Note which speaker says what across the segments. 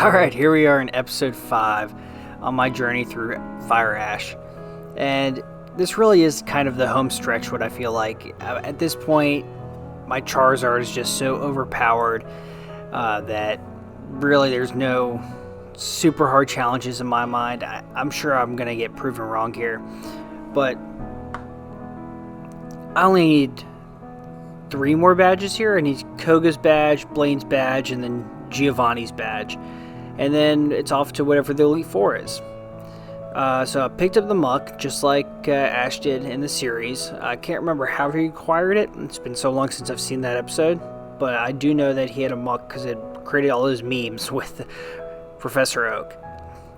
Speaker 1: Alright, here we are in episode 5 on my journey through Fire Ash. And this really is kind of the home stretch, what I feel like. At this point, my Charizard is just so overpowered that really there's no super hard challenges in my mind. I'm sure I'm going to get proven wrong here. But I only need 3 more badges here. I need Koga's badge, Blaine's badge, and then Giovanni's badge. And then it's off to whatever the Elite Four is. So I picked up the Muck, just like Ash did in the series. I can't remember how he acquired it. It's been so long since I've seen that episode. But I do know that he had a Muck because it created all those memes with Professor Oak.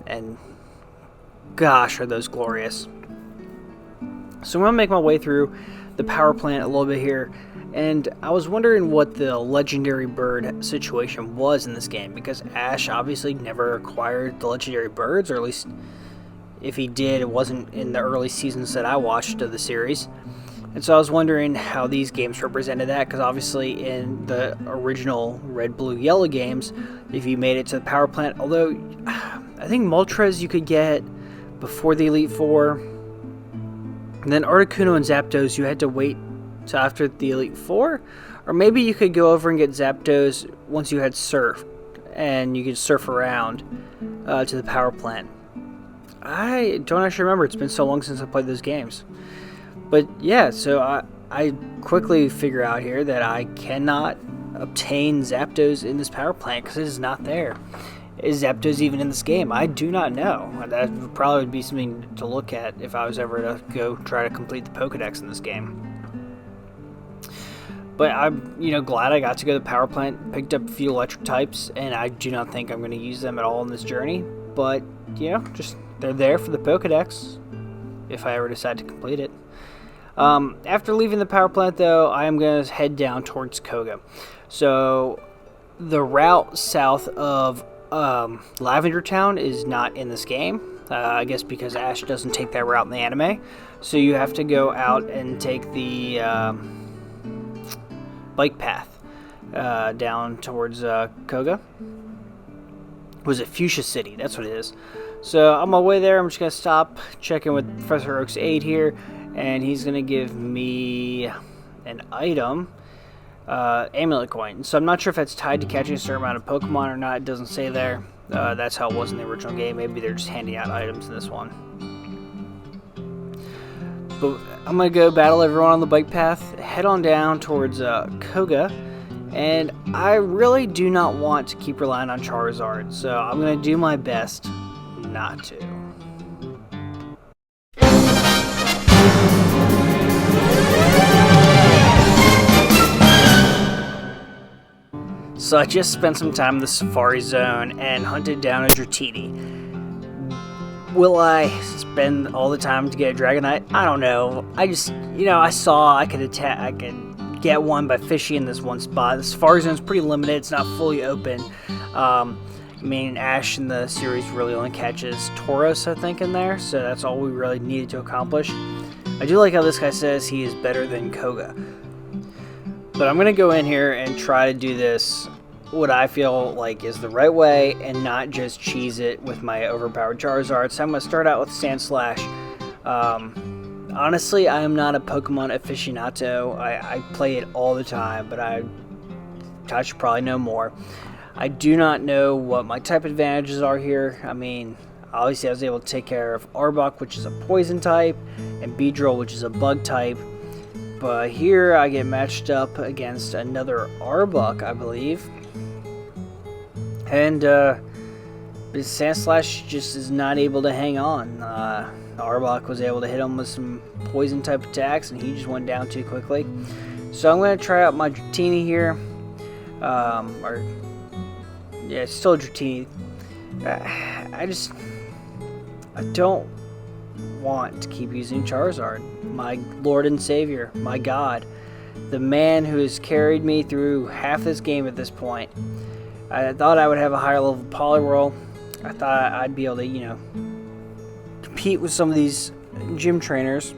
Speaker 1: And gosh, are those glorious. So I'm going to make my way through the power plant a little bit here. And I was wondering what the legendary bird situation was in this game, because Ash obviously never acquired the legendary birds, or at least if he did, it wasn't in the early seasons that I watched of the series. And so I was wondering how these games represented that, because obviously in the original Red, Blue, Yellow games, if you made it to the power plant, although I think Moltres you could get before the Elite Four, and then Articuno and Zapdos you had to wait to after the Elite Four, or maybe you could go over and get Zapdos once you had surfed, and you could surf around to the power plant. I don't actually remember. It's been so long since I played those games. But yeah, so I quickly figure out here that I cannot obtain Zapdos in this power plant because it is not there. Is Zapdos even in this game? I do not know. That would probably be something to look at if I was ever to go try to complete the Pokedex in this game. But I'm, glad I got to go to the power plant, picked up a few electric types, and I do not think I'm going to use them at all in this journey. But, just they're there for the Pokedex, if I ever decide to complete it. After leaving the power plant, though, I am going to head down towards Koga. So, the route south of Lavender Town is not in this game. I guess because Ash doesn't take that route in the anime. So you have to go out and take the bike path down towards Koga. Was it Fuchsia City? That's what it is. So on my way there, I'm just going to stop, check in with Professor Oak's aide here, and he's going to give me an item, amulet coin. So I'm not sure if that's tied to catching a certain amount of Pokemon or not. It doesn't say there. That's how it was in the original game. Maybe they're just handing out items in this one. But I'm going to go battle everyone on the bike path, head on down towards Koga, and I really do not want to keep relying on Charizard, so I'm going to do my best not to. So I just spent some time in the Safari Zone and hunted down a Dratini. Will I spend all the time to get a Dragonite? I don't know. I just, I saw I could get one by fishing in this one spot. The Safari Zone is pretty limited. It's not fully open. Ash in the series really only catches Tauros, I think, in there. So that's all we really needed to accomplish. I do like how this guy says he is better than Koga. But I'm going to go in here and try to do this what I feel like is the right way and not just cheese it with my overpowered Charizard. So I'm going to start out with Sandslash. Honestly, I am not a Pokemon aficionado. I play it all the time, but I should probably know more. I do not know what my type advantages are here. Obviously I was able to take care of Arbok, which is a poison type, and Beedrill, which is a bug type. But here I get matched up against another Arbok, I believe. And Sandslash just is not able to hang on. Arbok was able to hit him with some poison type attacks, and he just went down too quickly. So I'm going to try out my Dratini here. It's still a Dratini. I don't want to keep using Charizard. My Lord and Savior, my God. The man who has carried me through half this game at this point. I thought I would have a higher level Poliwhirl. I thought I'd be able to, compete with some of these gym trainers.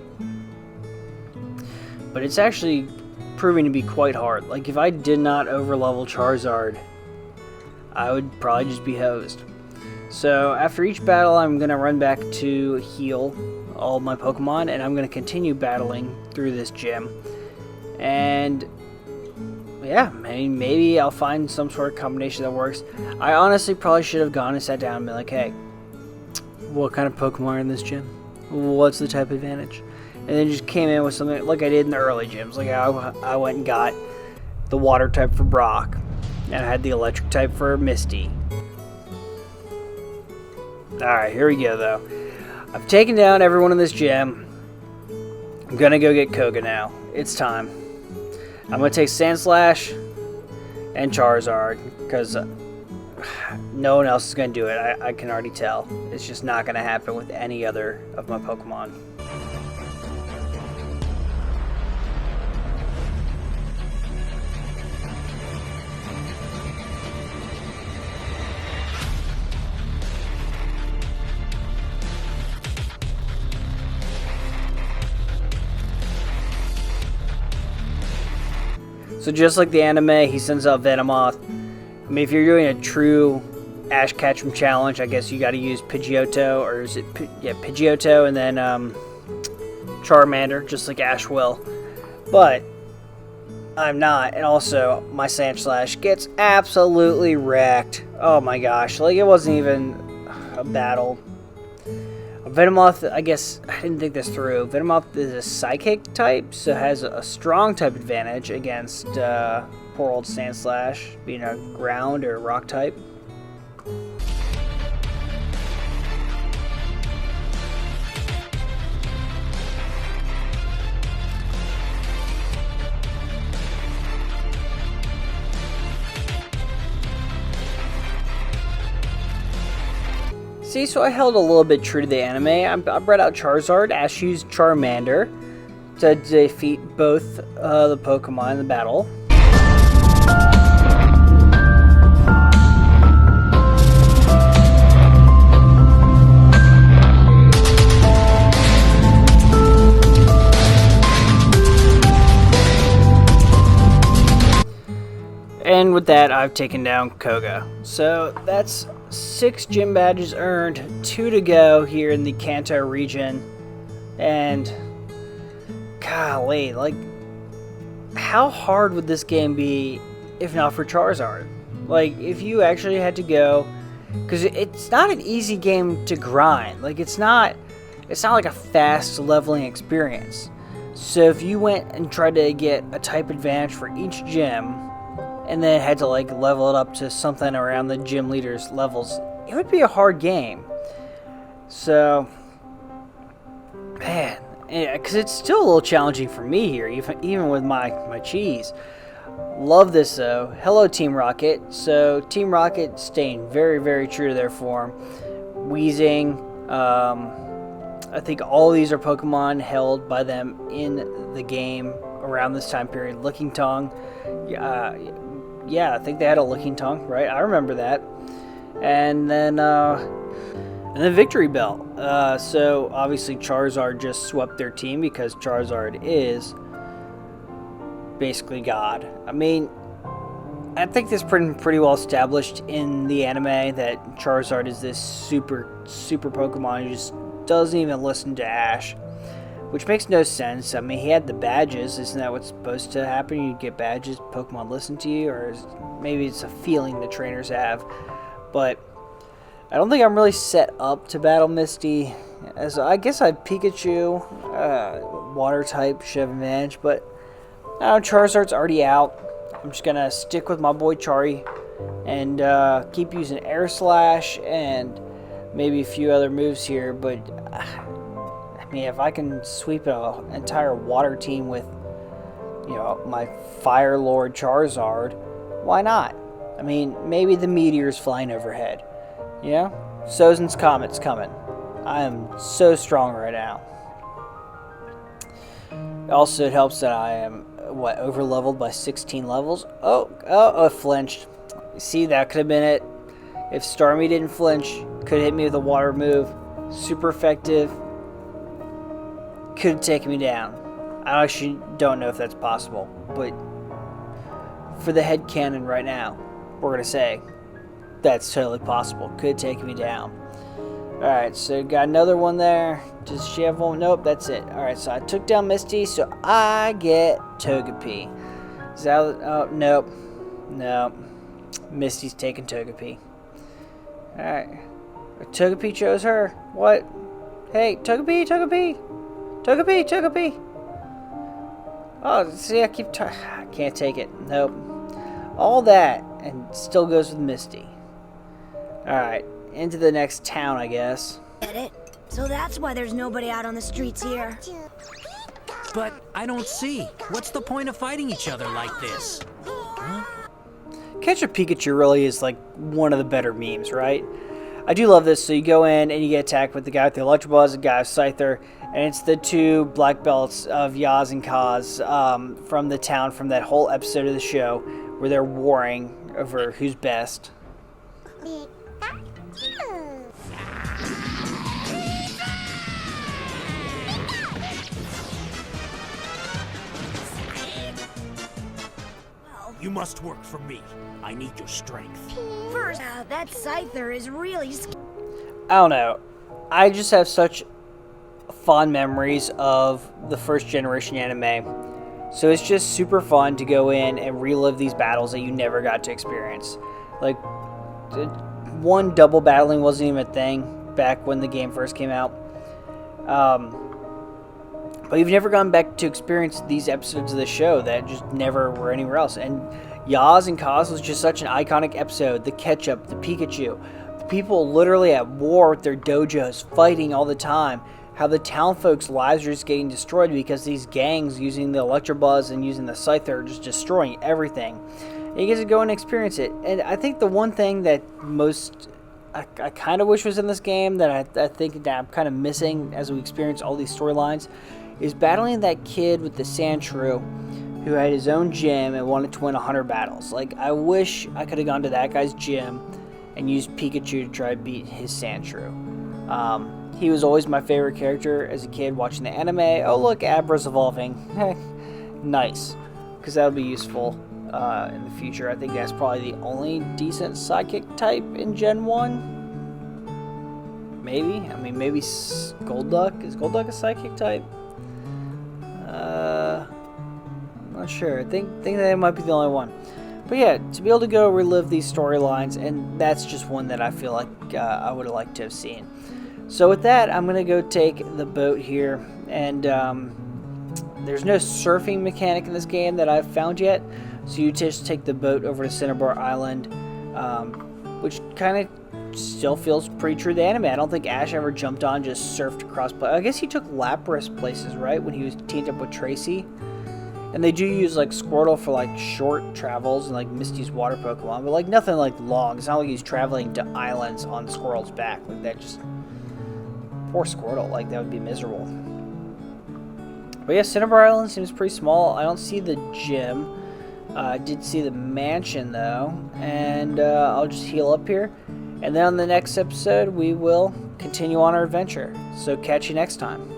Speaker 1: But it's actually proving to be quite hard. Like, if I did not overlevel Charizard, I would probably just be hosed. So after each battle, I'm going to run back to heal all my Pokemon, and I'm going to continue battling through this gym. And yeah, maybe I'll find some sort of combination that works. I honestly probably should have gone and sat down and been like, hey, what kind of Pokemon are in this gym? What's the type advantage? And then just came in with something like I did in the early gyms. Like I went and got the water type for Brock, and I had the electric type for Misty. Alright, here we go though. I've taken down everyone in this gym. I'm gonna go get Koga now. It's time. I'm gonna take Sandslash and Charizard because no one else is gonna do it. I can already tell. It's just not gonna happen with any other of my Pokemon. So just like the anime, he sends out Venomoth. I mean, if you're doing a true Ash Ketchum challenge, I guess you got to use Pidgeotto, or is it Pidgeotto and then Charmander, just like Ash will. But I'm not, and also my Sandslash gets absolutely wrecked. Oh my gosh, like it wasn't even a battle. Venomoth, I guess, I didn't think this through. Venomoth is a Psychic type, so has a strong type advantage against poor old Sandslash, being a ground or rock type. See, so I held a little bit true to the anime. I brought out Charizard. Ash used Charmander to defeat both the Pokemon in the battle. And with that, I've taken down Koga. So that's 6 gym badges earned, 2 to go here in the Kanto region. And golly, like, how hard would this game be if not for Charizard? Like, if you actually had to go, because it's not an easy game to grind. Like, it's not like a fast leveling experience. So if you went and tried to get a type advantage for each gym, and then had to like level it up to something around the gym leader's levels, it would be a hard game. So, man, because it's still a little challenging for me here, even with my cheese. Love this though. Hello, Team Rocket. So Team Rocket staying very, very true to their form. Wheezing. I think all these are Pokemon held by them in the game around this time period. Licking Tongue. Yeah, I think they had a Licking Tongue, right? I remember that. And then Victory Bell. So obviously Charizard just swept their team because Charizard is basically God. I mean, I think this is pretty well established in the anime that Charizard is this super Pokemon who just doesn't even listen to Ash. Which makes no sense. I mean, he had the badges. Isn't that what's supposed to happen? You get badges, Pokemon listen to you, or maybe it's a feeling the trainers have. But I don't think I'm really set up to battle Misty. As I guess I have Pikachu, water type should have advantage, but Charizard's already out. I'm just gonna stick with my boy Chari and keep using Air Slash and maybe a few other moves here, but. I mean, if I can sweep an entire water team with, my Fire Lord Charizard, why not? I mean, maybe the meteor's flying overhead. Sozin's Comet's coming. I am so strong right now. Also, it helps that I am, over-leveled by 16 levels? Oh, flinched. See, that could have been it. If Starmie didn't flinch, could hit me with a water move. Super effective. Could have taken me down. I actually don't know if that's possible, but for the headcanon right now, we're going to say That's totally possible. Could take me down. Alright, so got another one there. Does she have one? Nope, that's it. Alright, so I took down Misty, so I get Togepi. Is that... Oh, nope. Nope. Misty's taking Togepi. Alright. Togepi chose her. What? Hey, Togepi, Togepi! Togepi, Togepi! Oh, see, I can't take it. Nope. All that, and still goes with Misty. Alright, into the next town, I guess.
Speaker 2: Get it? So that's why there's nobody out on the streets here.
Speaker 3: But I don't see. What's the point of fighting each other like this? Huh?
Speaker 1: Catch a Pikachu really is like one of the better memes, right? I do love this. So you go in and you get attacked with the guy with the Electro Buzz, the guy with Scyther, and it's the two black belts of Yaz and Kaz from the town from that whole episode of the show where they're warring over who's best.
Speaker 3: You must work for me. I need your strength.
Speaker 2: First, that Scyther is really
Speaker 1: I don't know. I just have such fond memories of the first generation anime. So it's just super fun to go in and relive these battles that you never got to experience. Like, one double battling wasn't even a thing back when the game first came out. But you've never gone back to experience these episodes of the show that just never were anywhere else. And Yaz and Kaz was just such an iconic episode. The Ketchup, the Pikachu, the people literally at war with their dojos, fighting all the time. How the town folks' lives are just getting destroyed because these gangs using the Electabuzz and using the Scyther are just destroying everything. And you get to go and experience it. And I think the one thing that I kind of wish was in this game that I think that I'm kind of missing as we experience all these storylines is battling that kid with the Sandshrew who had his own gym and wanted to win 100 battles. Like, I wish I could have gone to that guy's gym and used Pikachu to try to beat his Sandshrew. He was always my favorite character as a kid watching the anime. Oh, look, Abra's evolving. Nice. Because that'll be useful in the future. I think that's probably the only decent psychic type in Gen 1. Maybe. I mean, maybe Golduck. Is Golduck a psychic type? I'm not sure. I think that might be the only one. But yeah, to be able to go relive these storylines, and that's just one that I feel like I would have liked to have seen. So with that, I'm going to go take the boat here, and there's no surfing mechanic in this game that I've found yet, so you just take the boat over to Cinnabar Island, which kind of still feels pretty true to the anime. I don't think Ash ever jumped on, just surfed across. I guess he took Lapras places, right, when he was teamed up with Tracy. And they do use like Squirtle for like short travels and like Misty's water Pokemon, but like nothing like long. It's not like he's traveling to islands on Squirtle's back. Like that just... Poor Squirtle, like that would be miserable. But yeah, Cinnabar Island seems pretty small. I don't see the gym. I did see the mansion though. And I'll just heal up here. And then on the next episode, we will continue on our adventure. So catch you next time.